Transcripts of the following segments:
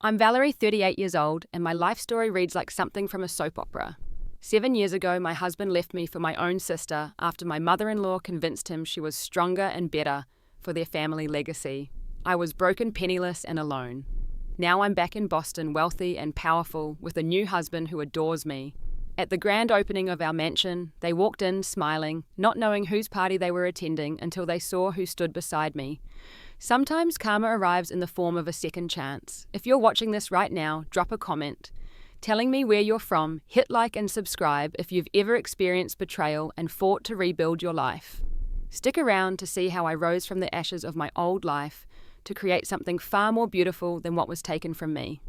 I'm Valerie, 38 years old, and my life story reads like something from a soap opera. 7 years ago, my husband left me for my own sister after my mother-in-law convinced him she was stronger and better for their family legacy. I was broken, penniless, and alone. Now I'm back in Boston, wealthy and powerful, with a new husband who adores me. At the grand opening of our mansion, they walked in smiling, not knowing whose party they were attending until they saw who stood beside me. Sometimes karma arrives in the form of a second chance. If you're watching this right now, drop a comment telling me where you're from, hit like and subscribe if you've ever experienced betrayal and fought to rebuild your life. Stick around to see how I rose from the ashes of my old life to create something far more beautiful than what was taken from me.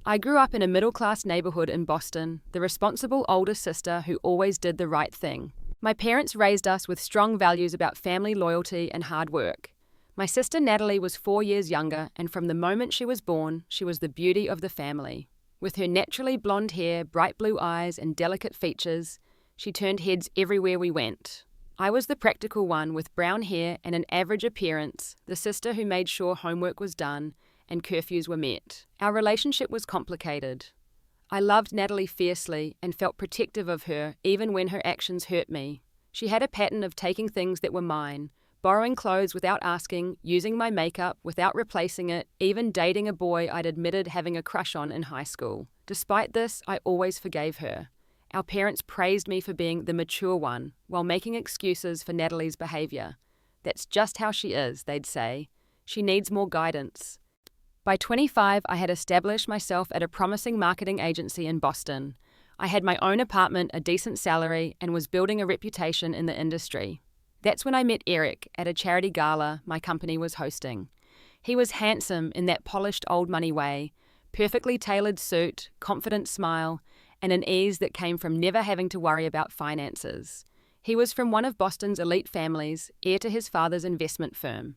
I grew up in a middle-class neighborhood in Boston, the responsible older sister who always did the right thing. My parents raised us with strong values about family loyalty and hard work. My sister Natalie was 4 years younger, and from the moment she was born, she was the beauty of the family. With her naturally blonde hair, bright blue eyes, and delicate features, she turned heads everywhere we went. I was the practical one with brown hair and an average appearance, the sister who made sure homework was done and curfews were met. Our relationship was complicated. I loved Natalie fiercely and felt protective of her even when her actions hurt me. She had a pattern of taking things that were mine, borrowing clothes without asking, using my makeup without replacing it, even dating a boy I'd admitted having a crush on in high school. Despite this, I always forgave her. Our parents praised me for being the mature one, while making excuses for Natalie's behavior. That's just how she is, they'd say. She needs more guidance. By 25, I had established myself at a promising marketing agency in Boston. I had my own apartment, a decent salary, and was building a reputation in the industry. That's when I met Eric at a charity gala my company was hosting. He was handsome in that polished old money way, perfectly tailored suit, confident smile, and an ease that came from never having to worry about finances. He was from one of Boston's elite families, heir to his father's investment firm.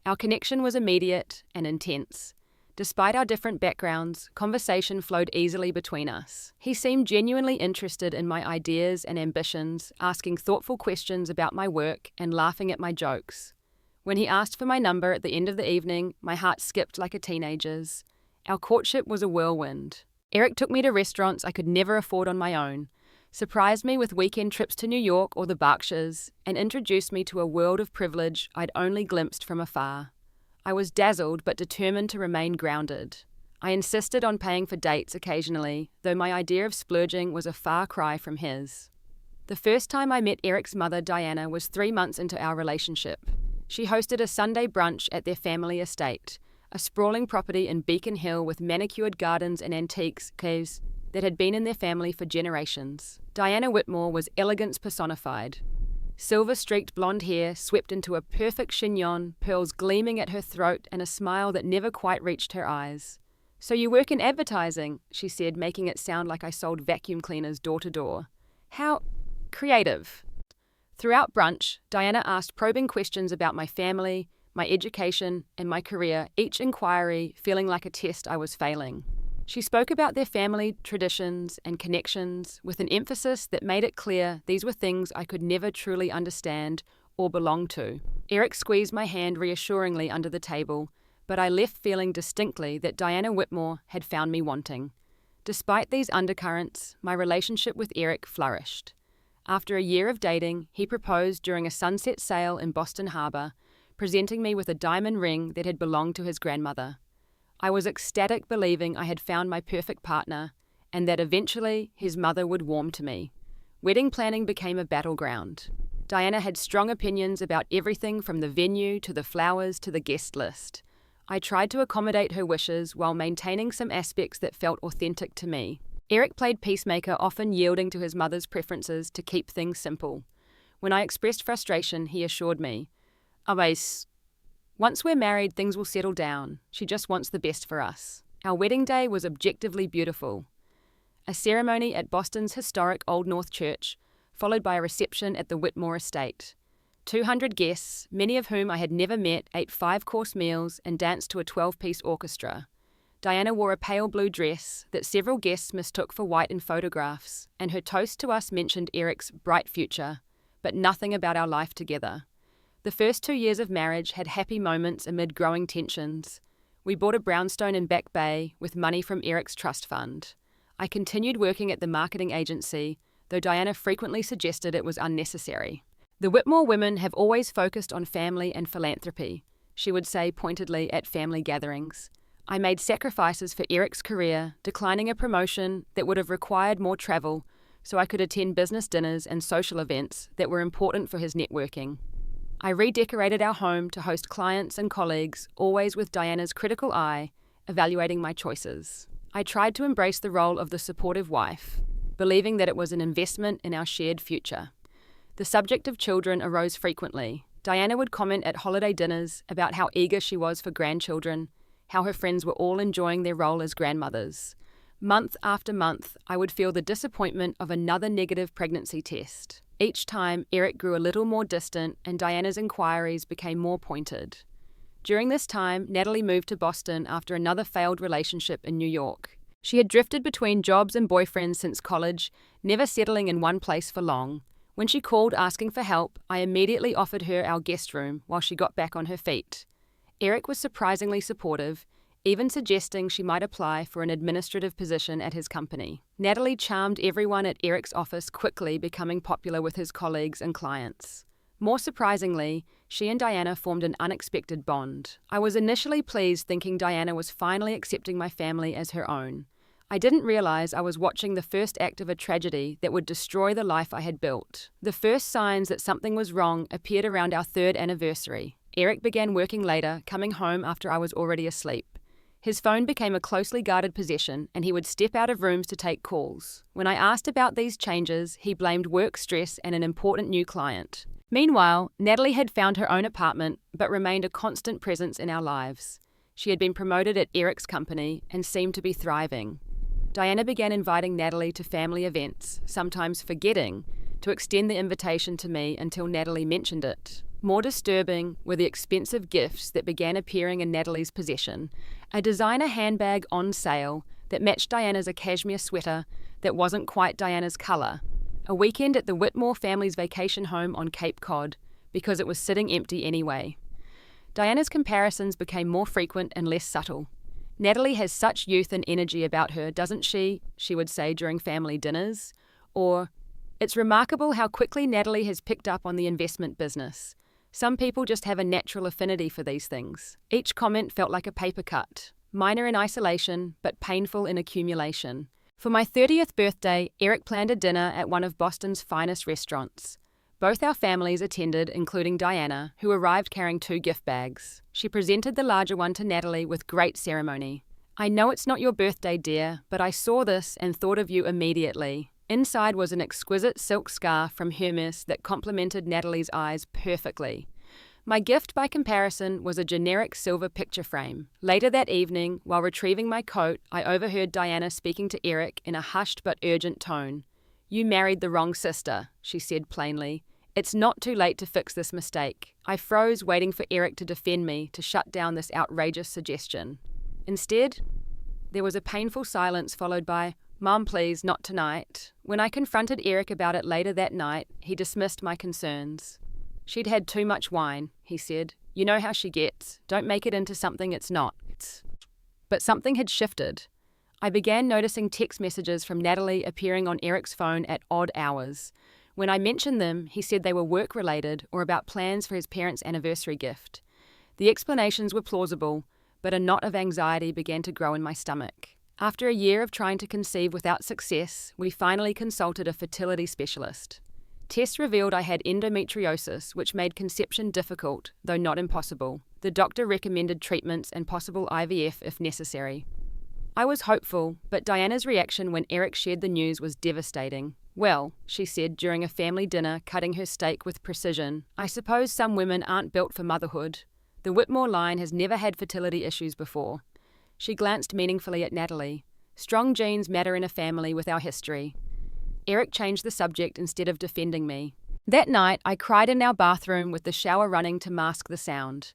Our connection was immediate and intense. Despite our different backgrounds, conversation flowed easily between us. He seemed genuinely interested in my ideas and ambitions, asking thoughtful questions about my work and laughing at my jokes. When he asked for my number at the end of the evening, my heart skipped like a teenager's. Our courtship was a whirlwind. Eric took me to restaurants I could never afford on my own, surprised me with weekend trips to New York or the Berkshires, and introduced me to a world of privilege I'd only glimpsed from afar. I was dazzled but determined to remain grounded. I insisted on paying for dates occasionally, though my idea of splurging was a far cry from his. The first time I met Eric's mother, Diana, was 3 months into our relationship. She hosted a Sunday brunch at their family estate, a sprawling property in Beacon Hill with manicured gardens and antiques that had been in their family for generations. Diana Whitmore was elegance personified. Silver-streaked blonde hair swept into a perfect chignon, pearls gleaming at her throat, and a smile that never quite reached her eyes. "So you work in advertising," she said, making it sound like I sold vacuum cleaners door to door. "How creative." Throughout brunch, Diana asked probing questions about my family, my education, and my career, each inquiry feeling like a test I was failing. She spoke about their family traditions and connections with an emphasis that made it clear these were things I could never truly understand or belong to. Eric squeezed my hand reassuringly under the table, but I left feeling distinctly that Diana Whitmore had found me wanting. Despite these undercurrents, my relationship with Eric flourished. After a year of dating, he proposed during a sunset sail in Boston Harbor, presenting me with a diamond ring that had belonged to his grandmother. I was ecstatic, believing I had found my perfect partner, and that eventually his mother would warm to me. Wedding planning became a battleground. Diana had strong opinions about everything from the venue to the flowers to the guest list. I tried to accommodate her wishes while maintaining some aspects that felt authentic to me. Eric played peacemaker, often yielding to his mother's preferences to keep things simple. When I expressed frustration, he assured me, "Once we're married, things will settle down. She just wants the best for us." Our wedding day was objectively beautiful. A ceremony at Boston's historic Old North Church, followed by a reception at the Whitmore estate. 200 guests, many of whom I had never met, ate 5-course meals and danced to a 12-piece orchestra. Diana wore a pale blue dress that several guests mistook for white in photographs, and her toast to us mentioned Eric's bright future, but nothing about our life together. The first 2 years of marriage had happy moments amid growing tensions. We bought a brownstone in Back Bay with money from Eric's trust fund. I continued working at the marketing agency, though Diana frequently suggested it was unnecessary. The Whitmore women have always focused on family and philanthropy, she would say pointedly at family gatherings. I made sacrifices for Eric's career, declining a promotion that would have required more travel so I could attend business dinners and social events that were important for his networking. I redecorated our home to host clients and colleagues, always with Diana's critical eye, evaluating my choices. I tried to embrace the role of the supportive wife, believing that it was an investment in our shared future. The subject of children arose frequently. Diana would comment at holiday dinners about how eager she was for grandchildren, how her friends were all enjoying their role as grandmothers. Month after month, I would feel the disappointment of another negative pregnancy test. Each time, Eric grew a little more distant and Diana's inquiries became more pointed. During this time, Natalie moved to Boston after another failed relationship in New York. She had drifted between jobs and boyfriends since college, never settling in one place for long. When she called asking for help, I immediately offered her our guest room while she got back on her feet. Eric was surprisingly supportive, even suggesting she might apply for an administrative position at his company. Natalie charmed everyone at Eric's office, quickly becoming popular with his colleagues and clients. More surprisingly, she and Diana formed an unexpected bond. I was initially pleased, thinking Diana was finally accepting my family as her own. I didn't realize I was watching the first act of a tragedy that would destroy the life I had built. The first signs that something was wrong appeared around our 3rd anniversary. Eric began working later, coming home after I was already asleep. His phone became a closely guarded possession, and he would step out of rooms to take calls. When I asked about these changes, he blamed work stress and an important new client. Meanwhile, Natalie had found her own apartment, but remained a constant presence in our lives. She had been promoted at Eric's company and seemed to be thriving. Diana began inviting Natalie to family events, sometimes forgetting to extend the invitation to me until Natalie mentioned it. More disturbing were the expensive gifts that began appearing in Natalie's possession. A designer handbag on sale that matched Diana's a cashmere sweater that wasn't quite Diana's colour. A weekend at the Whitmore family's vacation home on Cape Cod because it was sitting empty anyway. Diana's comparisons became more frequent and less subtle. Natalie has such youth and energy about her, doesn't she? She would say during family dinners. Or, it's remarkable how quickly Natalie has picked up on the investment business. Some people just have a natural affinity for these things. Each comment felt like a paper cut, minor in isolation, but painful in accumulation. For my 30th birthday, Eric planned a dinner at one of Boston's finest restaurants. Both our families attended, including Diana, who arrived carrying 2 gift bags. She presented the larger one to Natalie with great ceremony. I know it's not your birthday, dear, but I saw this and thought of you immediately. Inside was an exquisite silk scarf from Hermes that complemented Natalie's eyes perfectly. My gift, by comparison, was a generic silver picture frame. Later that evening, while retrieving my coat, I overheard Diana speaking to Eric in a hushed but urgent tone. "You married the wrong sister," she said plainly. "It's not too late to fix this mistake." I froze, waiting for Eric to defend me, to shut down this outrageous suggestion. Instead, there was a painful silence followed by, "Mom, please, not tonight." When I confronted Eric about it later that night, he dismissed my concerns. "She'd had too much wine," he said. "You know how she gets. Don't make it into something it's not." But something had shifted. I began noticing text messages from Natalie appearing on Eric's phone at odd hours. When I mentioned them, he said they were work-related or about plans for his parents' anniversary gift. The explanations were plausible, but a knot of anxiety began to grow in my stomach. After a year of trying to conceive without success, we finally consulted a fertility specialist. Tests revealed I had endometriosis, which made conception difficult, though not impossible. The doctor recommended treatments and possible IVF if necessary. I was hopeful, but Diana's reaction when Eric shared the news was devastating. "Well," she said during a family dinner, cutting her steak with precision, "I suppose some women aren't built for motherhood. The Whitmore line has never had fertility issues before." She glanced meaningfully at Natalie. "Strong genes matter in a family with our history." Eric changed the subject instead of defending me. That night, I cried in our bathroom with the shower running to mask the sound.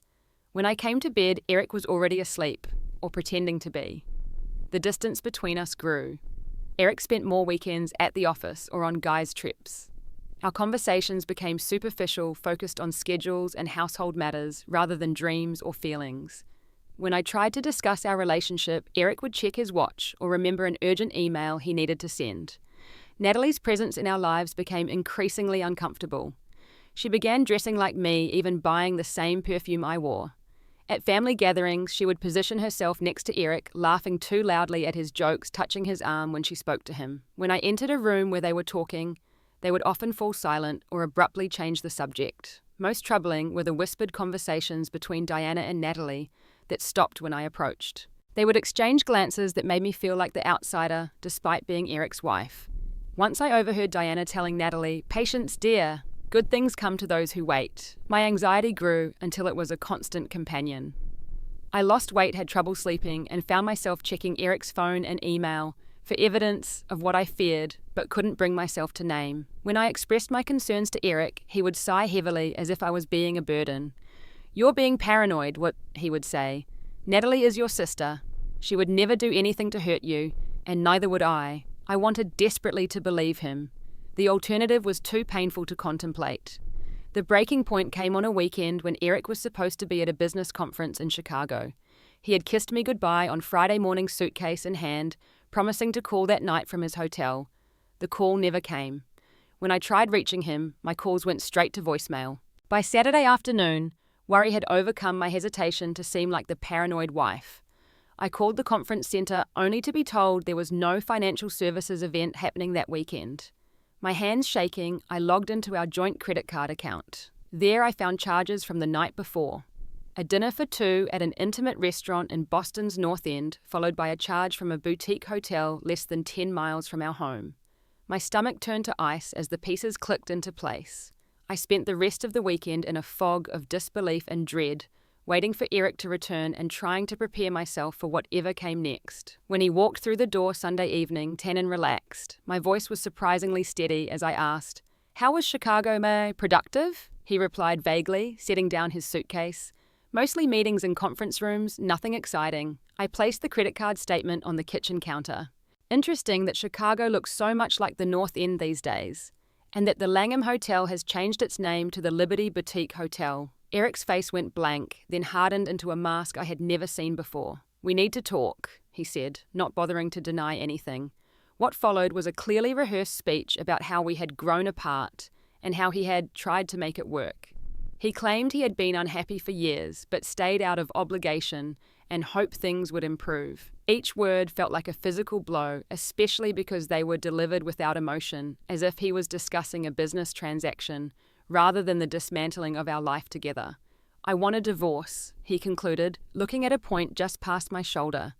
When I came to bed, Eric was already asleep, or pretending to be. The distance between us grew. Eric spent more weekends at the office or on guys' trips. Our conversations became superficial, focused on schedules and household matters rather than dreams or feelings. When I tried to discuss our relationship, Eric would check his watch or remember an urgent email he needed to send. Natalie's presence in our lives became increasingly uncomfortable. She began dressing like me, even buying the same perfume I wore. At family gatherings, she would position herself next to Eric, laughing too loudly at his jokes, touching his arm when she spoke to him. When I entered a room where they were talking, they would often fall silent or abruptly change the subject. Most troubling were the whispered conversations between Diana and Natalie that stopped when I approached. They would exchange glances that made me feel like the outsider, despite being Eric's wife. Once I overheard Diana telling Natalie, "Patience, dear. Good things come to those who wait." My anxiety grew until it was a constant companion. I lost weight, had trouble sleeping, and found myself checking Eric's phone and email for evidence of what I feared but couldn't bring myself to name. When I expressed my concerns to Eric, he would sigh heavily as if I was being a burden. "You're being paranoid," what he would say. "Natalie is your sister. She would never do anything to hurt you, and neither would I." I wanted desperately to believe him. The alternative was too painful to contemplate. The breaking point came on a weekend when Eric was supposed to be at a business conference in Chicago. He had kissed me goodbye on Friday morning, suitcase in hand, promising to call that night from his hotel. The call never came. When I tried reaching him, my calls went straight to voicemail. By Saturday afternoon, worry had overcome my hesitation to seem like the paranoid wife. I called the conference center only to be told there was no financial services event happening that weekend. My hands shaking, I logged into our joint credit card account. There I found charges from the night before. A dinner for two at an intimate restaurant in Boston's North End, followed by a charge from a boutique hotel less than 10 miles from our home. My stomach turned to ice as the pieces clicked into place. I spent the rest of the weekend in a fog of disbelief and dread, waiting for Eric to return and trying to prepare myself for whatever came next. When he walked through the door Sunday evening, tan and relaxed, my voice was surprisingly steady as I asked, "How was Chicago, May? Productive?" He replied vaguely, setting down his suitcase. "Mostly meetings in conference rooms, nothing exciting." I placed the credit card statement on the kitchen counter. Interesting that Chicago looks so much like the North End these days, and that the Langham Hotel has changed its name to the Liberty Boutique Hotel. Eric's face went blank, then hardened into a mask I had never seen before. "We need to talk," he said, not bothering to deny anything. What followed was a clearly rehearsed speech about how we had grown apart and how he had tried to make it work. He claimed he had been unhappy for years, but stayed out of obligation and hoped things would improve. Each word felt like a physical blow, especially because they were delivered without emotion, as if he was discussing a business transaction rather than the dismantling of our life together. "I want a divorce," he concluded, looking at a point just past my shoulder.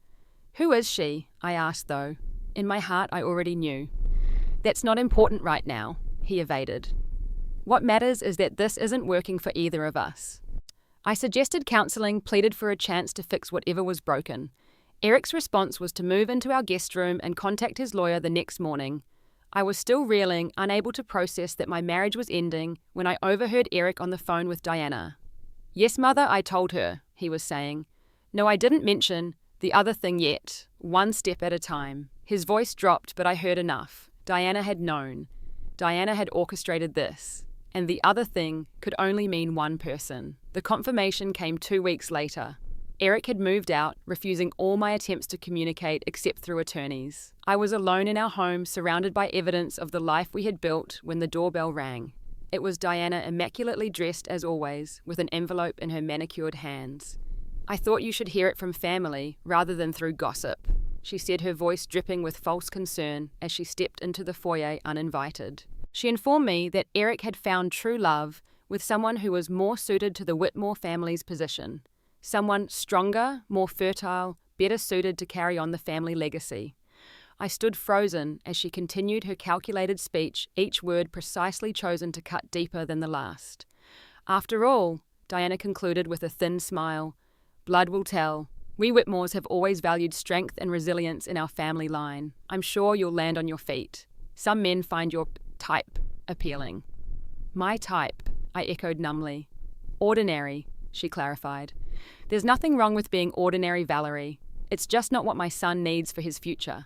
"Who is she?" I asked, though. In my heart, I already knew. "That's not important right now," he evaded. "What matters is that this isn't working for either of us." I suggested counseling, pleaded for a chance to fix whatever was broken. Eric's response was to move into our guest room and contact his lawyer the next morning. I was still reeling, unable to process that my marriage was ending, when I overheard Eric on the phone with Diana. "Yes, Mother, I told her," he was saying. "No, I didn't mention the other thing yet. One step at a time." His voice dropped, but I heard enough. Diana had known. Diana had orchestrated this. And the other thing could only mean one person. The confirmation came 2 weeks later. Eric had moved out, refusing all my attempts to communicate except through attorneys. I was alone in our home, surrounded by evidence of the life we had built when the doorbell rang. It was Diana, immaculately dressed as always, with an envelope in her manicured hands. "I thought you should hear it from family rather than through gossip," she said, her voice dripping with false concern as she stepped into the foyer uninvited. She informed me that Eric had found true love with someone who was more suited to the Whitmore family's position. Someone stronger, more fertile, better suited to carry on the family legacy. I stood frozen as she continued her calculated speech, each word precisely chosen to cut deeper than the last. "After all," Diana concluded with a thin smile, "blood will tell. We Whitmores have always valued strength and resilience in our family line. I'm sure you'll land on your feet. Some men find your type appealing." "My type," I echoed numbly. "Ordinary," she clarified. "There's nothing wrong with being ordinary, Valerie. It's just not what my son needs for his future.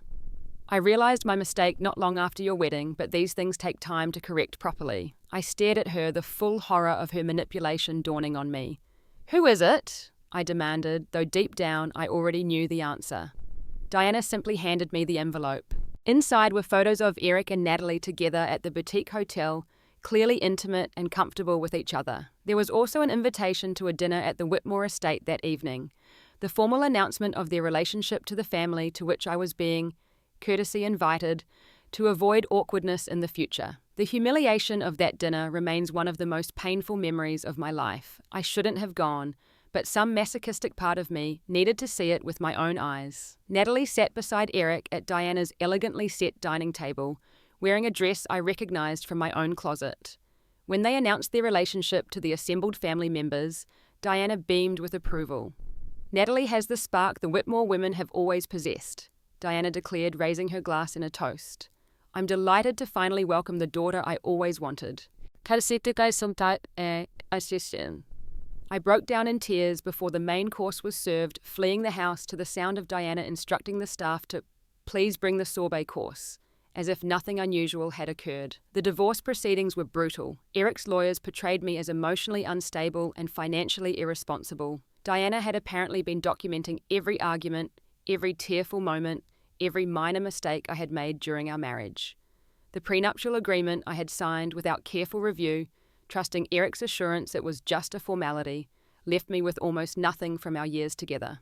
I realized my mistake not long after your wedding, but these things take time to correct properly." I stared at her, the full horror of her manipulation dawning on me. "Who is it?" I demanded, though deep down I already knew the answer. Diana simply handed me the envelope. Inside were photos of Eric and Natalie together at the boutique hotel, clearly intimate and comfortable with each other. There was also an invitation to a dinner at the Whitmore estate that evening, the formal announcement of their relationship to the family to which I was being courtesy invited to avoid awkwardness in the future. The humiliation of that dinner remains one of the most painful memories of my life. I shouldn't have gone, but some masochistic part of me needed to see it with my own eyes. Natalie sat beside Eric at Diana's elegantly set dining table, wearing a dress I recognized from my own closet. When they announced their relationship to the assembled family members, Diana beamed with approval. Natalie has the spark the Whitmore women have always possessed, Diana declared, raising her glass in a toast. I'm delighted to finally welcome the daughter I always wanted. I broke down in tears before the main course was served, fleeing the house to the sound of Diana instructing the staff to please bring the sorbet course, as if nothing unusual had occurred. The divorce proceedings were brutal. Eric's lawyers portrayed me as emotionally unstable and financially irresponsible. Diana had apparently been documenting every argument, every tearful moment, every minor mistake I had made during our marriage. The prenuptial agreement I had signed without careful review, trusting Eric's assurance it was just a formality, left me with almost nothing from our years together.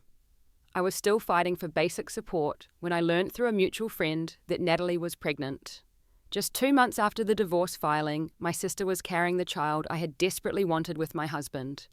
I was still fighting for basic support when I learned through a mutual friend that Natalie was pregnant. Just 2 months after the divorce filing, my sister was carrying the child I had desperately wanted with my husband.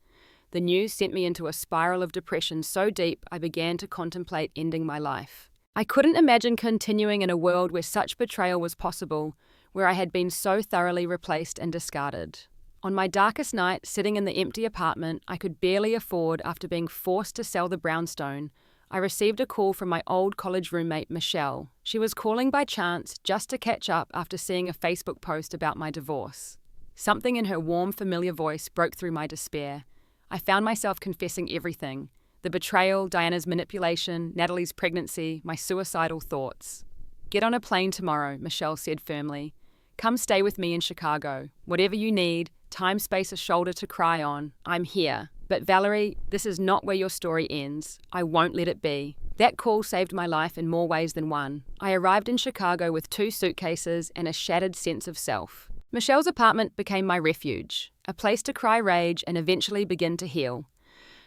The news sent me into a spiral of depression so deep I began to contemplate ending my life. I couldn't imagine continuing in a world where such betrayal was possible, where I had been so thoroughly replaced and discarded. On my darkest night, sitting in the empty apartment I could barely afford after being forced to sell the brownstone, I received a call from my old college roommate, Michelle. She was calling by chance just to catch up after seeing a Facebook post about my divorce. Something in her warm, familiar voice broke through my despair. I found myself confessing everything: the betrayal, Diana's manipulation, Natalie's pregnancy, my suicidal thoughts. Get on a plane tomorrow, Michelle said firmly. Come stay with me in Chicago. Whatever you need, time, space, a shoulder to cry on, I'm here. But Valerie, this is not where your story ends. I won't let it be. That call saved my life in more ways than one. I arrived in Chicago with 2 suitcases and a shattered sense of self. Michelle's apartment became my refuge, a place to cry rage and eventually begin to heal.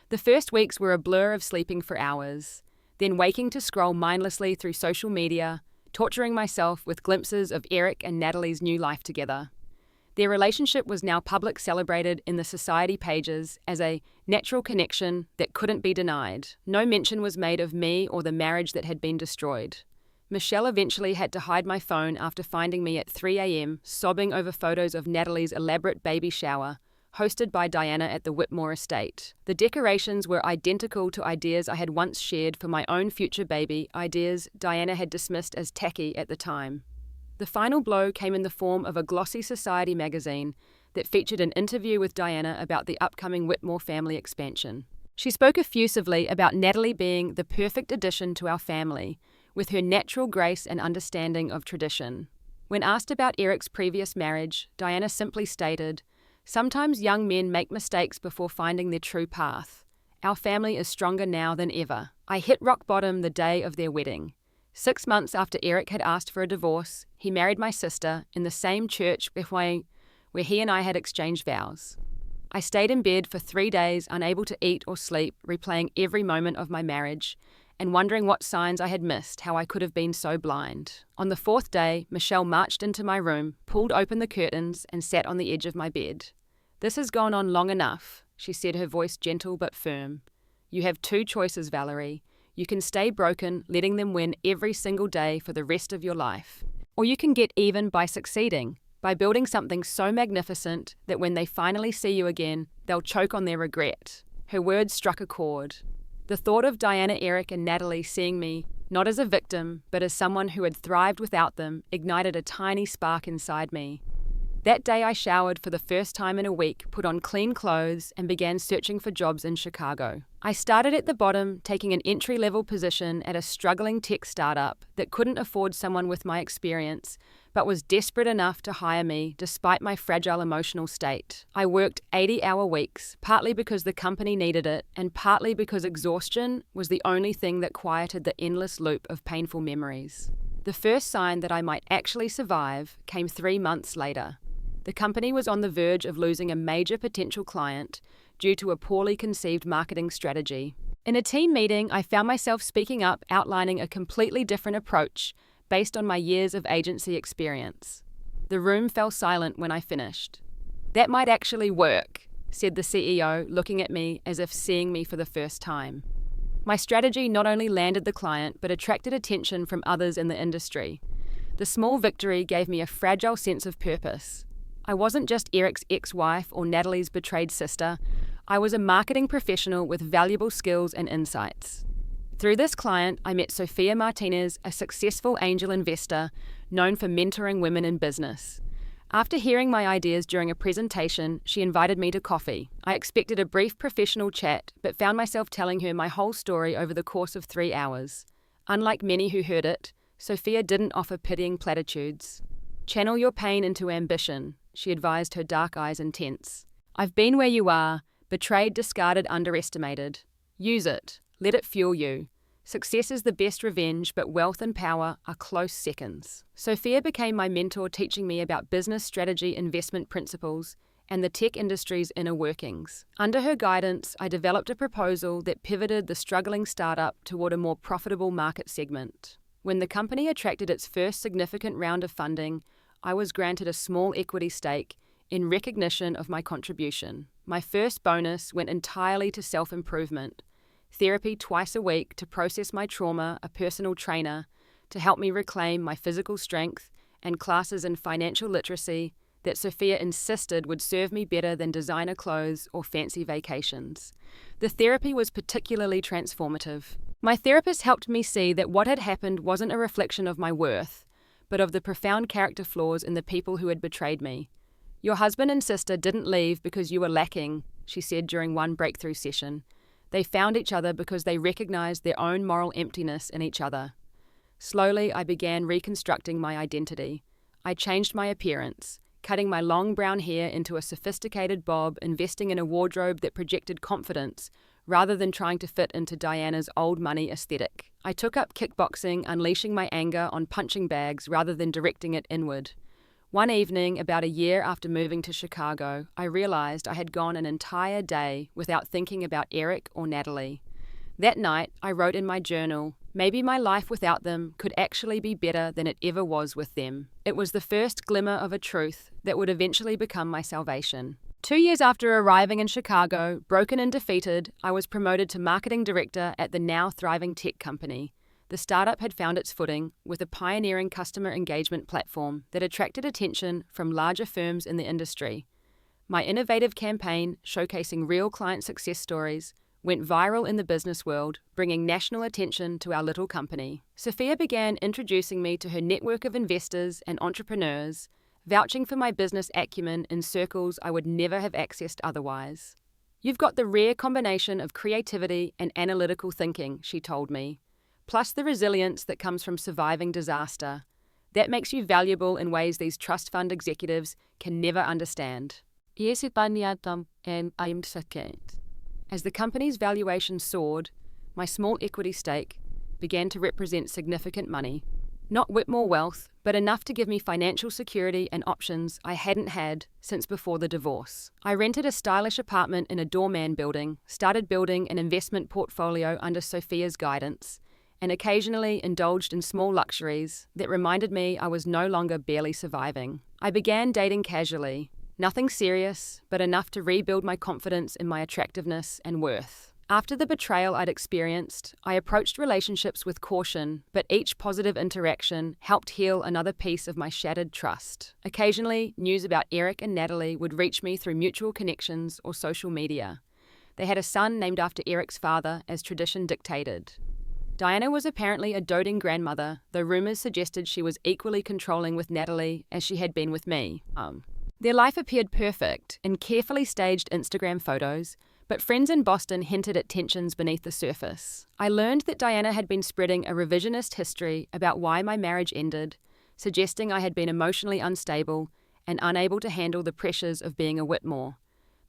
The first weeks were a blur of sleeping for hours, then waking to scroll mindlessly through social media, torturing myself with glimpses of Eric and Natalie's new life together. Their relationship was now public, celebrated in the society pages as a natural connection that couldn't be denied. No mention was made of me or the marriage that had been destroyed. Michelle eventually had to hide my phone after finding me at 3 a.m. sobbing over photos of Natalie's elaborate baby shower, hosted by Diana at the Whitmore estate. The decorations were identical to ideas I had once shared for my own future baby, ideas Diana had dismissed as tacky at the time. The final blow came in the form of a glossy society magazine that featured an interview with Diana about the upcoming Whitmore family expansion. She spoke effusively about Natalie being the perfect addition to our family, with her natural grace and understanding of tradition. When asked about Eric's previous marriage, Diana simply stated, "Sometimes young men make mistakes before finding their true path. Our family is stronger now than ever." I hit rock bottom the day of their wedding. 6 months after Eric had asked for a divorce, he married my sister in the same church where he and I had exchanged vows. I stayed in bed for 3 days, unable to eat or sleep, replaying every moment of my marriage, and wondering what signs I had missed, how I could have been so blind. On the 4th day, Michelle marched into my room, pulled open the curtains, and sat on the edge of my bed. "This has gone on long enough," she said, her voice gentle but firm. "You have 2 choices, Valerie. You can stay broken, letting them win every single day for the rest of your life. Or you can get even by succeeding, by building something so magnificent that when they finally see you again, they'll choke on their regret." Her words struck a chord. The thought of Diana, Eric, and Natalie seeing me, not as a victim, but as someone who had thrived without them, ignited a tiny spark inside me. That day I showered for the first time in a week, put on clean clothes, and began searching for jobs in Chicago. I started at the bottom, taking an entry-level position at a struggling tech startup that couldn't afford someone with my experience, but was desperate enough to hire me despite my fragile emotional state. I worked 80-hour weeks, partly because the company needed it, and partly because exhaustion was the only thing that quieted the endless loop of painful memories. The first sign that I might actually survive came 3 months later. The company was on the verge of losing a major potential client due to a poorly conceived marketing strategy. In a team meeting, I found myself speaking up, outlining a completely different approach based on my years of agency experience. The room fell silent when I finished. "That might actually work," said the CEO, looking at me as if seeing me for the first time. My strategy not only landed the client, but attracted attention from others in the industry. The small victory gave me a fragile sense of purpose. I wasn't just Eric's ex-wife or Natalie's betrayed sister. I was a marketing professional with valuable skills and insights. Through this client, I met Sophia Martinez, a successful angel investor known for mentoring women in business. After hearing my ideas during a presentation, she invited me to coffee. I expected a brief professional chat, but found myself telling her my whole story over the course of 3 hours. Unlike many who heard it, Sophia didn't offer pitying platitudes. "Channel your pain into ambition," she advised, her dark eyes intense. "I've been where you are, betrayed, discarded, underestimated. Use it. Let it fuel you. Success is the best revenge, but wealth and power are close seconds." Sophia became my mentor, teaching me about business strategy, investment principles, and the tech industry's inner workings. Under her guidance, I developed a proposal that pivoted the struggling startup toward a more profitable market segment. When the company attracted its first significant round of funding, I was granted a small equity stake in recognition of my contribution. My first bonus went entirely to self-improvement. Therapy twice a week to process my trauma, a personal trainer to help me reclaim my physical strength, and classes in financial literacy that Sophia insisted would serve me better than designer clothes or fancy vacations. The therapy was particularly transformative. My therapist helped me see that what had happened wasn't a reflection of my worth, but of the profound character flaws in the people who had betrayed me. "Your husband and sister didn't leave because you were lacking," she said during one breakthrough session. "They found each other because they recognized their own moral emptiness in each other." Slowly, I began reconstructing my identity. I changed my appearance, cutting my long brown hair into a sophisticated bob, investing in a wardrobe that projected confidence, rather than trying to fit into Diana's old money aesthetic. I took up kickboxing, unleashing my anger on punching bags rather than directing it inward. One evening, about a year after moving to Chicago, I realized I had gone an entire day without thinking about Eric or Natalie. That night, I wrote in my journal, maybe my life without them could actually be better than it ever was with them. It was the first glimmer of a truth that would eventually become my salvation. 2 years after arriving in Chicago, broken and defeated, I was promoted to marketing director at the now thriving tech company. The startup had found its footing with a pioneering customer engagement platform that attracted attention from larger firms in the industry. My innovative campaign, showcasing real client success stories, went viral in the business world, bringing national attention to our little company. Sophia began introducing me to her network of investors and entrepreneurs, vouching for my business acumen in circles I would never have accessed otherwise. "You've got the rare combination of creativity and analytical thinking," she told me, "plus the resilience that comes from surviving disaster. That makes you valuable in ways these trust fund executives can never understand." And I'm scared. As the company's valuation soared, my small equity stake began to represent significant money. Not Whitmore wealth, but enough to give me financial security and options I hadn't had since before the divorce. I rented a stylish apartment in a doorman building, started building an investment portfolio under Sophia's guidance, and occasionally indulged in small luxuries that reminded me I was no longer barely surviving. I began dating casually, nothing serious, but enough to rebuild my confidence in my attractiveness and worth. After the betrayal I'd experienced, I approached relationships with caution, but each positive interaction helped heal another piece of my shattered trust. Occasionally, news about Eric and Natalie would reach me through mutual connections or social media. They had a son named after Eric's father, as tradition dictated. Diana was apparently a doting grandmother, though rumors suggested she was equally controlling with Natalie as she had been with me. Their life appeared perfect in carefully staged Instagram photos, but friends in Boston hinted at tensions beneath the surface. I learned that Diana had been spreading a revisionist history about why my marriage ended, suggesting I had been emotionally unstable and unable to handle the pressures of being a Whitmore.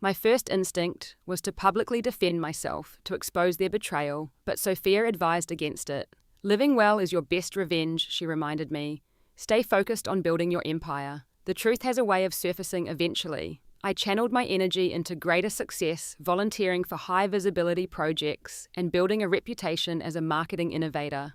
My first instinct was to publicly defend myself, to expose their betrayal, but Sophia advised against it. Living well is your best revenge, she reminded me. Stay focused on building your empire. The truth has a way of surfacing eventually. I channeled my energy into greater success, volunteering for high-visibility projects and building a reputation as a marketing innovator.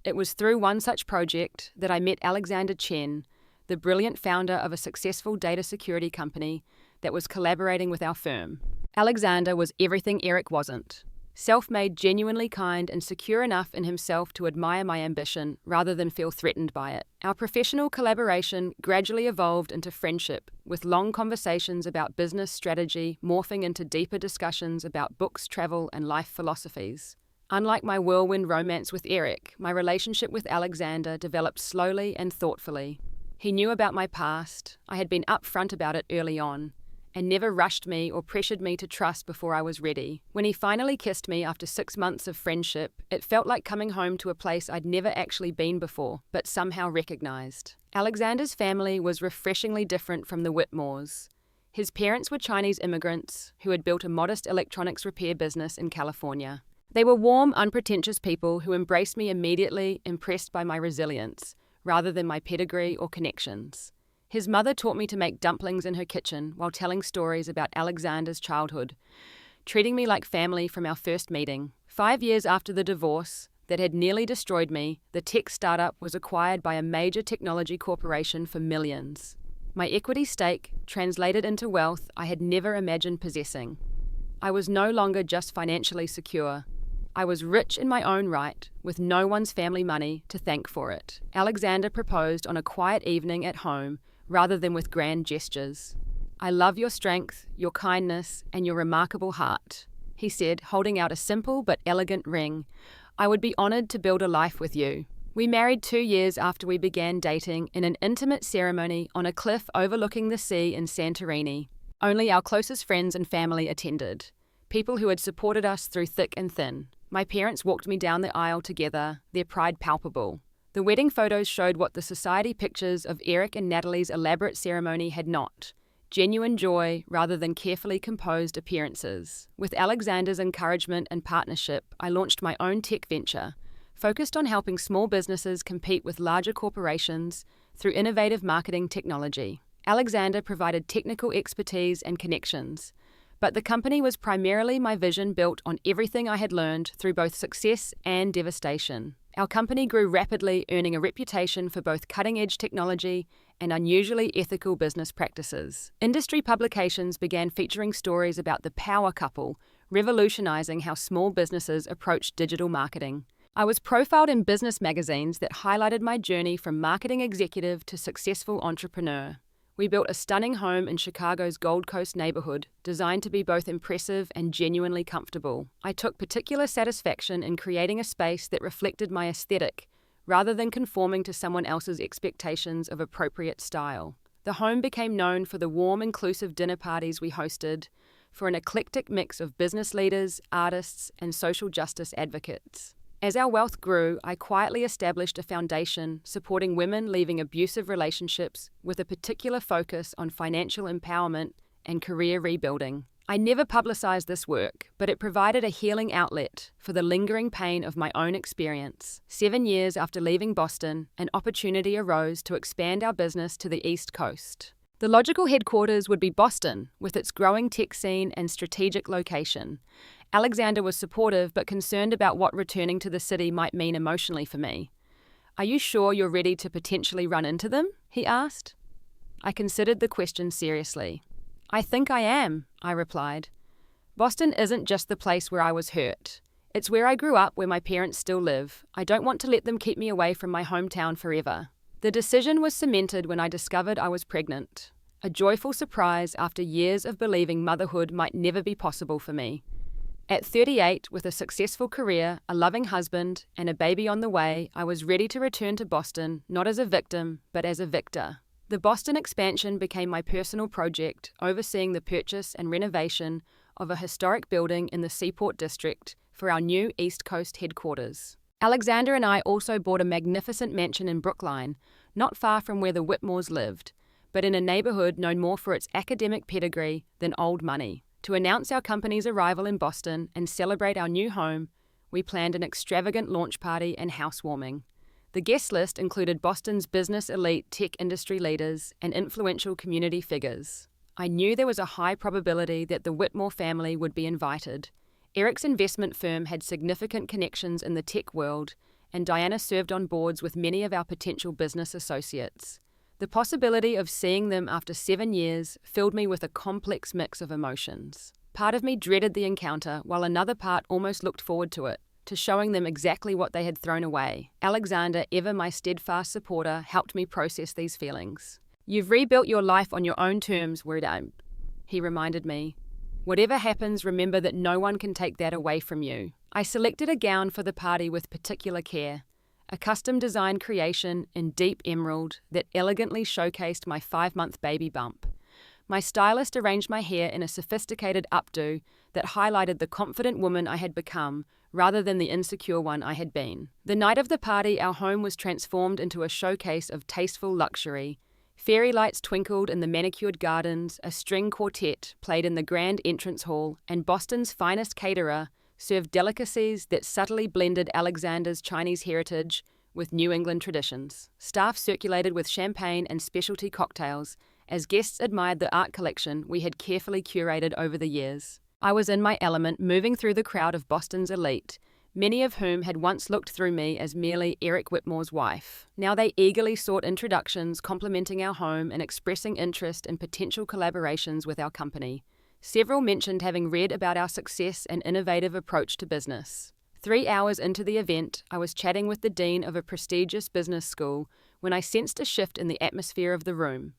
It was through one such project that I met Alexander Chen, the brilliant founder of a successful data security company that was collaborating with our firm. Alexander was everything Eric wasn't. Self-made, genuinely kind, and secure enough in himself to admire my ambition rather than feel threatened by it. Our professional collaboration gradually evolved into friendship, with long conversations about business strategy morphing into deeper discussions about books, travel, and life philosophies. Unlike my whirlwind romance with Eric, my relationship with Alexander developed slowly and thoughtfully. He knew about my past, I had been upfront about it early on, and never rushed me or pressured me to trust before I was ready. When he finally kissed me after 6 months of friendship, it felt like coming home to a place I'd never actually been before, but somehow recognized. Alexander's family was refreshingly different from the Whitmores. His parents were Chinese immigrants who had built a modest electronics repair business in California. They were warm, unpretentious people who embraced me immediately, impressed by my resilience, rather than my pedigree or connections. His mother taught me to make dumplings in her kitchen while telling stories about Alexander's childhood, treating me like family from our first meeting. 5 years after the divorce that had nearly destroyed me, the tech startup was acquired by a major technology corporation for millions. My equity stake translated into wealth I had never imagined possessing. I was no longer just financially secure. I was rich in my own right, with no one's family money to thank for it. Alexander proposed on a quiet evening at home, rather than with grand gestures. "I love your strength, your kindness, and your remarkable heart," he said, holding out a simple but elegant ring. "I would be honored to build a life with you." We married 2 years after we began dating in an intimate ceremony on a cliff overlooking the sea in Santorini. Only our closest friends and family attended, people who had supported us through thick and thin. My parents walked me down the aisle together, their pride palpable. The wedding photos showed what the society pictures of Eric and Natalie's elaborate ceremony had not: genuine joy rather than carefully composed appearances. With Alexander's encouragement and partnership, I launched my own tech venture, focused on helping small businesses compete with larger corporations through innovative marketing technology. Alexander provided technical expertise and connections, but the company was primarily my vision built on everything I had learned through both success and devastation. Our company grew rapidly, earning a reputation for both cutting-edge technology and unusually ethical business practices. Industry publications began featuring stories about the power couple, revolutionizing how small businesses approach digital marketing. I was profiled in business magazines that highlighted my journey from marketing executive to successful entrepreneur. We built a stunning home in Chicago's Gold Coast neighborhood, designed to be both impressive and genuinely comfortable. I took particular satisfaction in creating a space that reflected my aesthetic, rather than conforming to someone else's expectations of appropriate style. The home became known for the warm, inclusive dinner parties we hosted, for an eclectic mix of business leaders, artists, and social justice advocates. As our wealth grew, I quietly established a foundation supporting women leaving abusive relationships with a particular focus on financial empowerment and career rebuilding. I never publicized this work, but it provided a healing outlet for the lingering pain of my own experience. 7 years after leaving Boston, an opportunity arose to expand our business to the East Coast. The logical headquarters would be Boston, with its growing tech scene and strategic location. Alexander was supportive but concerned about what returning to the city might mean emotionally for me. "Are you sure you're ready to potentially run into them?" he asked. I considered the question seriously. "I think I am," I replied. "Boston isn't just the place where I was hurt. It's where I grew up, where my parents still live. I don't want to let them keep me away from my hometown forever." The decision was cemented when I discovered I was pregnant. A joyful surprise after years of believing motherhood might never be possible for me. At 38, with a successful career, a loving husband, and a baby on the way, I was ready to return to Boston, not as a victim, but as a victor. The Boston expansion became my personal project, overseeing the purchase and renovation of a historic building in the Seaport District for our new East Coast headquarters. Alexander and I also bought a magnificent mansion in Brookline, not far from where the Whitmores lived, but in a neighborhood known more for its academic pedigree than old money. To announce our company's arrival in Boston and celebrate our new home, we planned an extravagant launch party and housewarming. The guest list included Boston's business elite tech industry leaders and influential community figures. I knew there was a high probability that the Whitmore family would be invited. Eric's investment firm had significant connections in the tech world, and Diana served on boards with many of our potential business associates. The possibility of seeing them after 7 years filled me with a complex mix of emotions. Part of me dreaded the encounter, while another part almost looked forward to it, to showing them exactly what they had thrown away. Alexander, ever my steadfast supporter, helped me process these feelings. "You've rebuilt your life on your own terms, Wordam," he reminded me. "Whatever happens, remember that no one can take that away from you." I selected a gown for the party with particular care. A custom-designed creation in deep emerald that elegantly showcased my 5-month baby bump. My stylist arranged my hair in a sophisticated updo that highlighted the confident woman I had become rather than the insecure one I had been. The night of the party, our home was transformed into a showcase of tasteful luxury. Fairy lights twinkled in the manicured gardens, a string quartet played in the grand entrance hall, and Boston's finest caterer served delicacies that subtly blended Alexander's Chinese heritage with New England traditions. Staff circulated with champagne and specialty cocktails as guests admired the art collection we had carefully curated over the years. I was in my element, moving through the crowd of Boston's elite, many of whom had once looked through me as merely Eric Whitmore's wife. Now they eagerly sought introductions, complimenting our home and expressing interest in potential collaborations with our company. Several mentioned having read about our success and innovative approach to business. 3 hours into the event, I was chatting with the dean of a prestigious business school when I sensed a shift in the atmosphere of the room.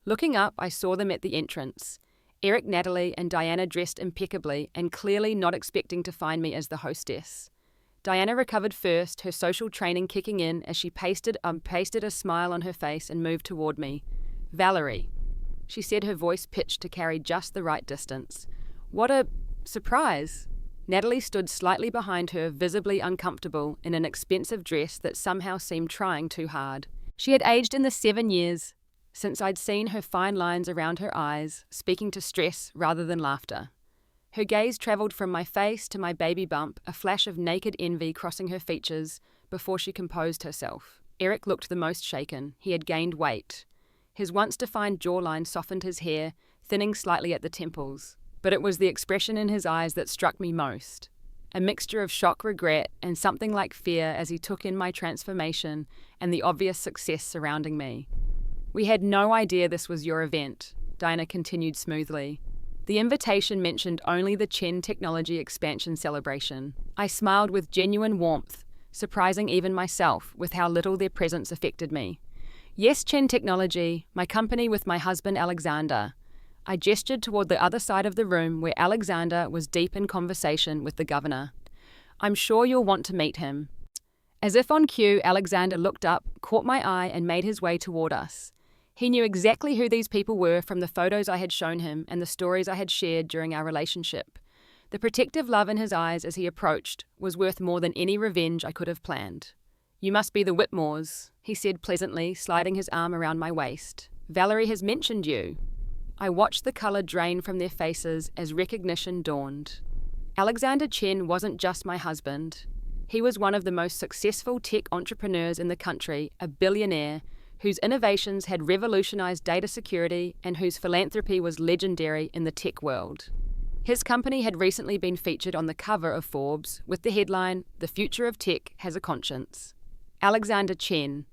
Looking up, I saw them at the entrance. Eric, Natalie, and Diana dressed impeccably and clearly not expecting to find me as the hostess. Diana recovered first, her social training kicking in as she pasted a smile on her face and moved toward me. "Valerie," she said, her voice pitched to carry just the right distance. "What a surprise!" Natalie stood slightly behind her, visibly uncomfortable in an expensive dress that somehow seemed trying too hard. She had aged in the 7 years since I'd seen her fine lines around her eyes, speaking to stress rather than laughter. Her gaze traveled from my face to my baby bump, a flash of naked envy crossing her features before she composed herself. Eric looked the most shaken. He had gained weight. His once-defined jawline softened his hair, thinning slightly at the temples. But it was the expression in his eyes that struck me most. A mixture of shock, regret, and something like fear as he took in my transformation and the obvious success surrounding me. "We had no idea this was your event," Diana continued smoothly. The invitation mentioned only the Chen Technology expansion celebration. I smiled with genuine warmth, surprising even myself with how little their presence affected me. "Yes, Chen Technology, my company with my husband Alexander." I gestured toward the other side of the room where Alexander was deep in conversation with the governor. "I'm sure you'll want to meet him." As if on cue, Alexander looked up, caught my eye, and made his way toward us. He knew exactly who these people were from the photos I had shown him and the stories I had shared during our relationship. The protective love in his eyes as he approached was worth more than any revenge I could have planned. "You must be the Whitmores," he said pleasantly, sliding his arm around my waist. "Valerie has mentioned you." I watched the color drain from their faces as recognition dawned. Alexander Chen wasn't just my husband. He was one of the most successful tech entrepreneurs in the country, a billionaire whose innovations had revolutionized data security and whose philanthropy was legendary in the tech world. His company had recently been featured on the cover of Forbes with the headline, "The Future of Tech Has a Conscience." Alexander Chen.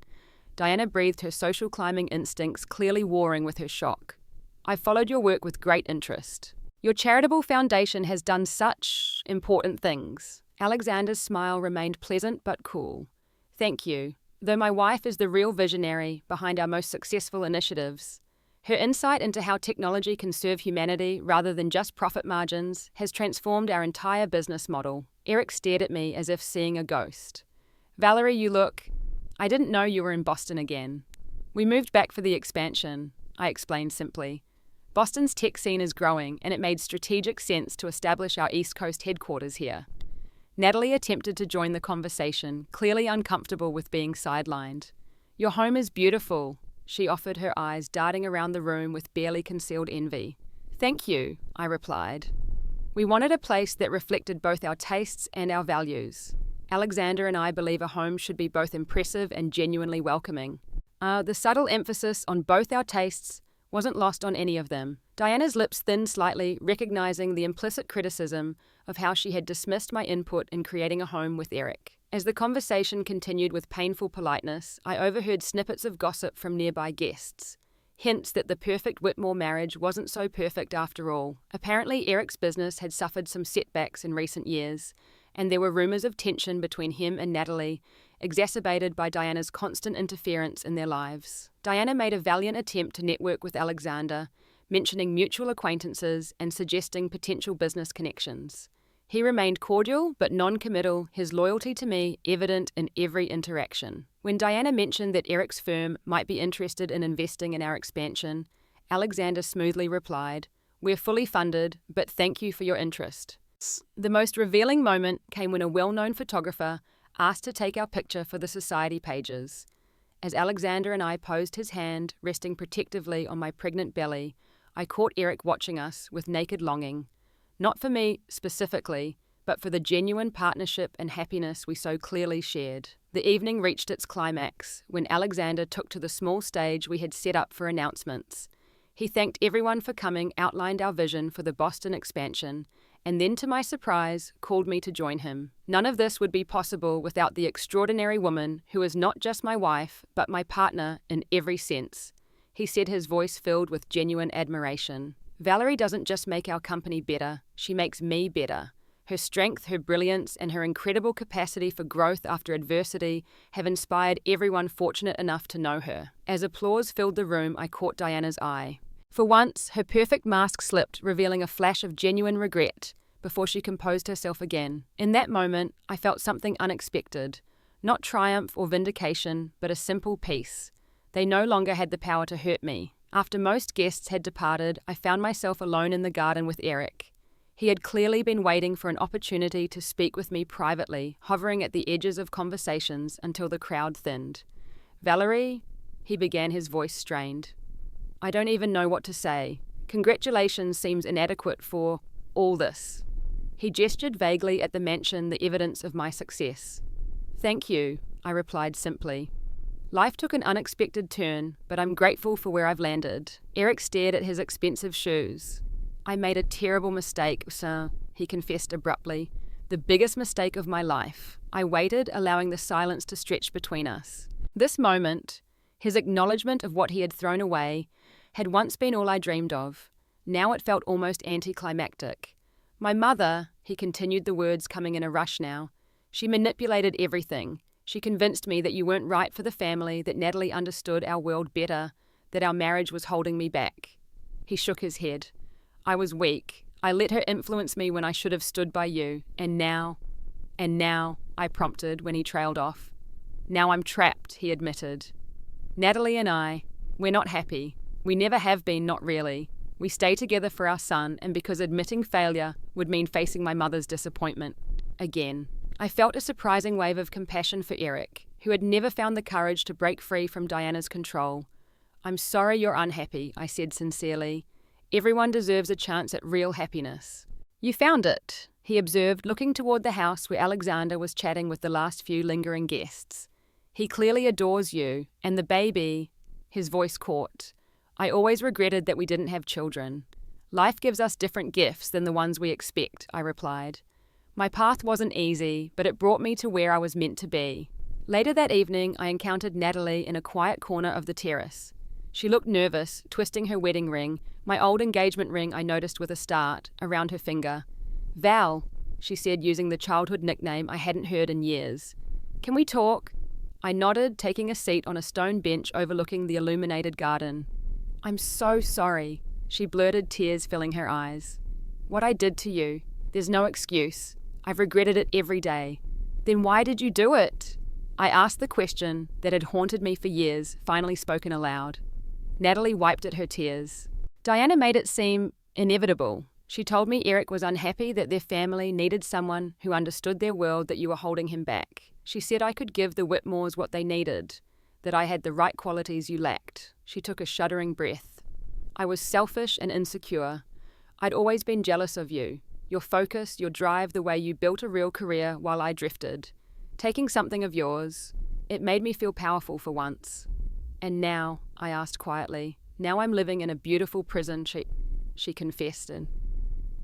Diana breathed, her social climbing instincts clearly warring with her shock. "I followed your work with great interest. Your charitable foundation has done such important things." Alexander's smile remained pleasant but cool. "Thank you. Though my wife is the real visionary behind our most successful initiatives, her insight into how technology can serve humanity rather than just profit margins has transformed our entire business model." Eric stared at me as if seeing a ghost. "Valerie, you look... I didn't know you were in Boston again." We moved back for the expansion, I explained simply. Boston's tech scene is growing, and it made strategic sense to establish our East Coast headquarters here. Natalie attempted to join the conversation, clearly uncomfortable with being sidelined. Your home is beautiful, she offered, her eyes darting around the room with barely concealed envy. Thank you, I replied. We wanted a place that reflected both our tastes and our values. Alexander and I believe a home should be both impressive and genuinely welcoming. The subtle emphasis on both our tastes wasn't lost on any of them. Diana's lips thinned slightly, recognizing the implicit criticism of how she had dismissed my input in creating a home with Eric. As the conversation continued with painful politeness, I overheard snippets of gossip from nearby guests. Hints that the perfect Whitmore marriage wasn't so perfect after all. Apparently, Eric's business had suffered some setbacks in recent years, and there were rumors of tension between him and Natalie, exacerbated by Diana's constant interference in their lives. Diana made a valiant attempt to network with Alexander, mentioning mutual acquaintances and suggesting potential business connections. He remained cordial but non-committal, his loyalty to me evident in every interaction. When Diana mentioned that Eric's firm might be interested in investing in our expansion, Alexander smoothly replied, "We're fully funded, but thank you for your interest." The most revealing moment came when a well-known photographer asked to take our picture for the society pages. As Alexander and I posed, his hand resting protectively on my pregnant belly, I caught Eric watching us with naked longing. Not for me specifically, but for the genuine partnership and happiness we so clearly shared. The evening reached its climax when Alexander took to the small stage we had set up for announcements. He thanked everyone for coming, outlined our vision for the Boston expansion, and then, to my surprise, called me to join him. None of this would be possible without the extraordinary woman who is not just my wife, but my partner in every sense, he said, his voice filled with genuine admiration. Valerie doesn't just make our company better, she makes me better. Her strength, her brilliance, and her incredible capacity for growth after adversity have inspired everyone fortunate enough to know her. As applause filled the room, I caught Diana's eye. For once, her perfect mask slipped, revealing a flash of genuine regret before she composed herself again. In that moment, I felt something unexpected. Not triumph or vindication, but a simple peace. They no longer had the power to hurt me. After most guests had departed, I found myself alone in the garden with Eric. He had clearly been waiting for an opportunity to speak with me privately, hovering at the edges of conversations until the crowd thinned. "Valerie," he began, his voice strained. "I don't even know what to say. Congratulations seems inadequate for all this." He gestured vaguely at the mansion, the evidence of my success. "Thank you," I replied simply. Life took an unexpected turn, but I'm grateful for where I've landed. Eric stared at his expensive shoes. "I made a terrible mistake, sir," he confessed abruptly. "The biggest mistake of my life." I waited, allowing the silence to stretch between us. This moment, his acknowledgement of what he had thrown away, had once been all I dreamed of. Now it felt almost anticlimactic. "My mother," he continued, the words coming in a rush now, "she manipulated everything. She convinced me that you weren't right for the family, that Natalie understood our world better, that our marriage was holding me back." He shook his head. "I was weak. I let her influence me when I should have stood by you. And now, I prompted when he trailed off. "Now I'm trapped," he admitted. "Natalie and I, we're not happy. We never have been, not really. We stay together for our son, and because admitting failure would mean facing my mother's disappointment again." I felt a surprising wave of compassion for Eric, who had never found the courage to break free from Diana's control. "I'm sorry you're unhappy," I said sincerely. "Everyone deserves a chance at real happiness." "You found it," he observed, looking toward the house where Alexander was chatting with the last few lingering guests. "He clearly adores you, and the baby," his voice caught. "I always regretted that we didn't have children. Life gives us different gifts than the ones we expect," I replied. "My path wasn't easy, but it brought me to where I was meant to be." Later that evening, I encountered Natalie in a quiet corner of the terrace. She looked nervous, twisting her wedding ring, my old engagement ring I noticed with a start, around her finger. "Val," she said, using the childhood nickname I hadn't heard in years. "Can we talk?" I nodded, taking a seat on a stone bench overlooking the illuminated garden. "I'm so sorry," she blurted, tears filling her eyes. "What I did to you, there's no excuse. I've regretted it every day." "Then why did you do it?" I asked the question that had haunted me for years, finally spoken aloud. Natalie wiped at her tears. Diana made it seem inevitable. She told me Eric was unhappy that their family needed someone who understood their world, that you were holding him back. She said I could give the Whitmores what they needed, that I had the right qualities you lacked. She took a shuddering breath. I was selfish and insecure. I'd always been jealous of you. Your focus, your drive, the way you built a real career while I drifted. Taking something of yours, it made me feel powerful for once. And now, I asked quietly, now I'm living in a beautiful prison, she confessed. And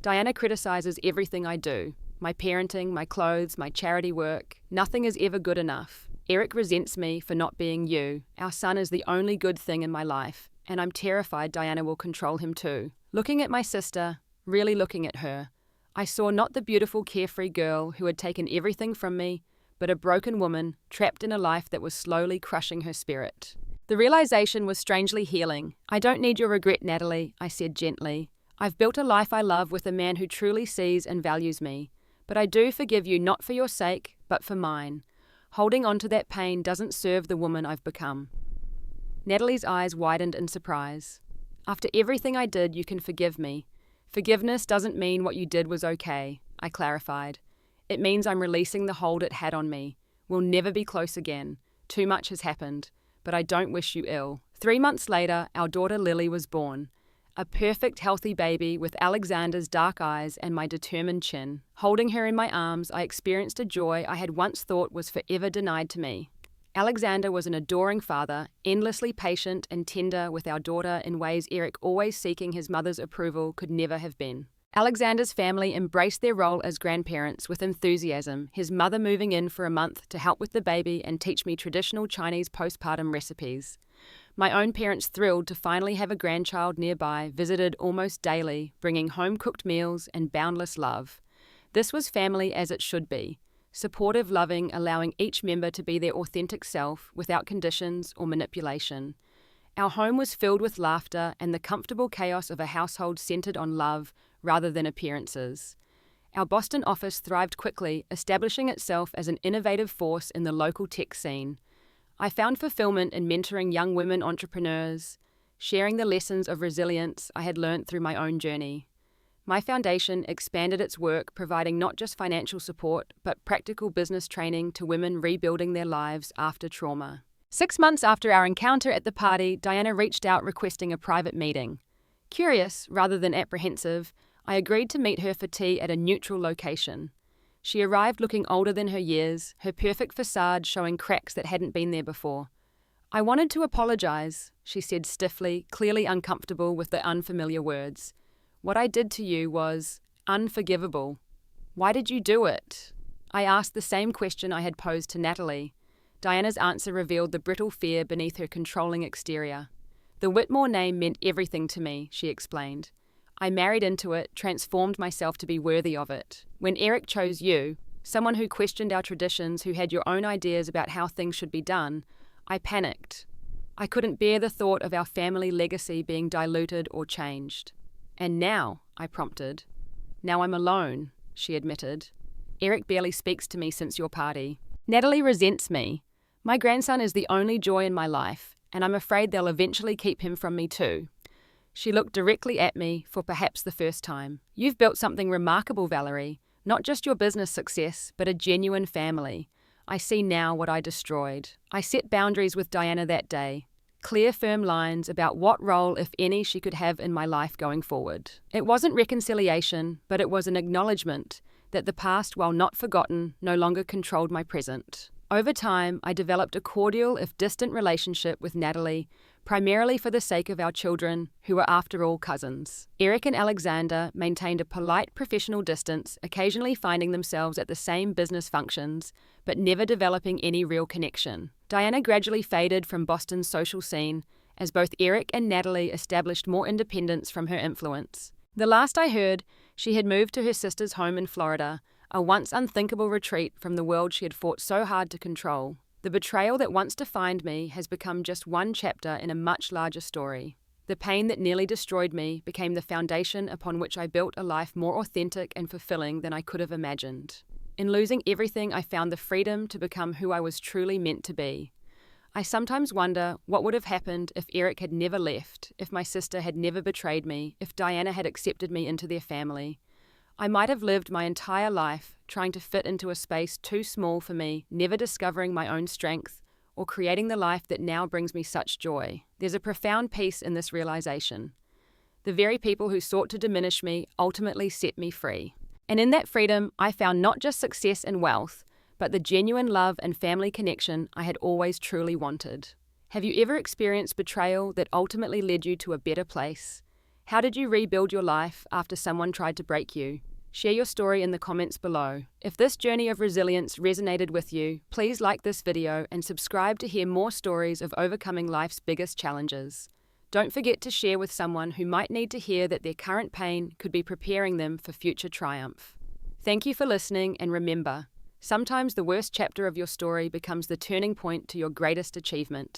Diana criticizes everything I do. My parenting, my clothes, my charity work. Nothing is ever good enough. Eric resents me for not being you. Our son is the only good thing in my life, and I'm terrified Diana will control him too. Looking at my sister, really looking at her, I saw not the beautiful, carefree girl who had taken everything from me, but a broken woman trapped in a life that was slowly crushing her spirit. The realization was strangely healing. I don't need your regret, Natalie, I said gently. I've built a life I love with a man who truly sees and values me. But I do forgive you, not for your sake, but for mine. Holding on to that pain doesn't serve the woman I've become. Natalie's eyes widened in surprise. After everything I did, you can forgive me. Forgiveness doesn't mean what you did was okay, I clarified. It means I'm releasing the hold it had on me. We'll never be close again. Too much has happened, but I don't wish you ill. 3 months later, our daughter Lily was born. A perfect, healthy baby with Alexander's dark eyes and my determined chin. Holding her in my arms, I experienced a joy I had once thought was forever denied to me. Alexander was an adoring father, endlessly patient and tender with our daughter in ways Eric, always seeking his mother's approval, could never have been. Alexander's family embraced their role as grandparents with enthusiasm, his mother moving in for a month to help with the baby and teach me traditional Chinese postpartum recipes. My own parents, thrilled to finally have a grandchild nearby, visited almost daily, bringing home-cooked meals and boundless love. This was family as it should be. Supportive, loving, allowing each member to be their authentic self without conditions or manipulation. Our home was filled with laughter and the comfortable chaos of a household centered on love rather than appearances. Our Boston office thrived quickly, establishing itself as an innovative force in the local tech scene. I found fulfillment in mentoring young women entrepreneurs, sharing the lessons of resilience I had learned through my own journey. My foundation expanded its work, providing not just financial support, but practical business training to women rebuilding their lives after trauma. 6 months after our encounter at the party, Diana reached out requesting a private meeting. Curious, rather than apprehensive, I agreed to meet her for tea at a neutral location. She arrived looking older than her years, her perfect facade showing cracks that hadn't been there before. I wanted to apologize, she said stiffly, clearly uncomfortable with the unfamiliar words. What I did to you was unforgivable. Why did you do it? I asked the same question I had posed to Natalie. Diana's answer revealed the brittle fear beneath her controlling exterior. The Whitmore name meant everything to me, she explained. I married into it, transformed myself to be worthy of it. When Eric chose you, someone who questioned our traditions, who had your own ideas about how things should be done, I panicked. I couldn't bear the thought of our family legacy being diluted or changed. And now, I prompted. Now I'm alone, she admitted. Eric barely speaks to me since your party. Natalie resents me. My grandson is the only joy in my life, and I'm afraid they'll eventually keep him from me too. She looked directly at me for perhaps the first time. You've built something remarkable, Valerie. Not just your business success, but a genuine family. I see now what I destroyed. I set boundaries with Diana that day. Clear, firm lines about what role, if any, she could have in my life going forward. It wasn't reconciliation, but it was an acknowledgement that the past, while not forgotten, no longer controlled my present. Over time, I developed a cordial, if distant, relationship with Natalie, primarily for the sake of our children, who were after all cousins. Eric and Alexander maintained a polite professional distance, occasionally finding themselves at the same business functions, but never developing any real connection. Diana gradually faded from Boston's social scene, as both Eric and Natalie established more independence from her influence. The last I heard, she had moved to her sister's home in Florida, a once unthinkable retreat from the world she had fought so hard to control. The betrayal that once defined me has become just one chapter in a much larger story. The pain that nearly destroyed me became the foundation upon which I built a life more authentic and fulfilling than I could have imagined. In losing everything, I found the freedom to become who I was truly meant to be. I sometimes wonder what would have happened if Eric had never left, if my sister had never betrayed me, if Diana had accepted me into their family. I might have lived my entire life trying to fit into a space too small for me, never discovering my own strength, or creating the life that now brings me such joy. There's a profound peace in this realization. The very people who sought to diminish me ultimately set me free. And in that freedom, I found not just success and wealth, but the genuine love and family connection I had always truly wanted. Have you ever experienced betrayal that ultimately led you to a better place? How did you rebuild your life after someone tried to break you? Share your story in the comments below. If this journey of resilience resonated with you, please like this video and subscribe to hear more stories of overcoming life's biggest challenges. Don't forget to share with someone who might need to hear that their current pain could be preparing them for future triumph. Thank you for listening, and remember, sometimes the worst chapter of your story becomes the turning point to your greatest achievement.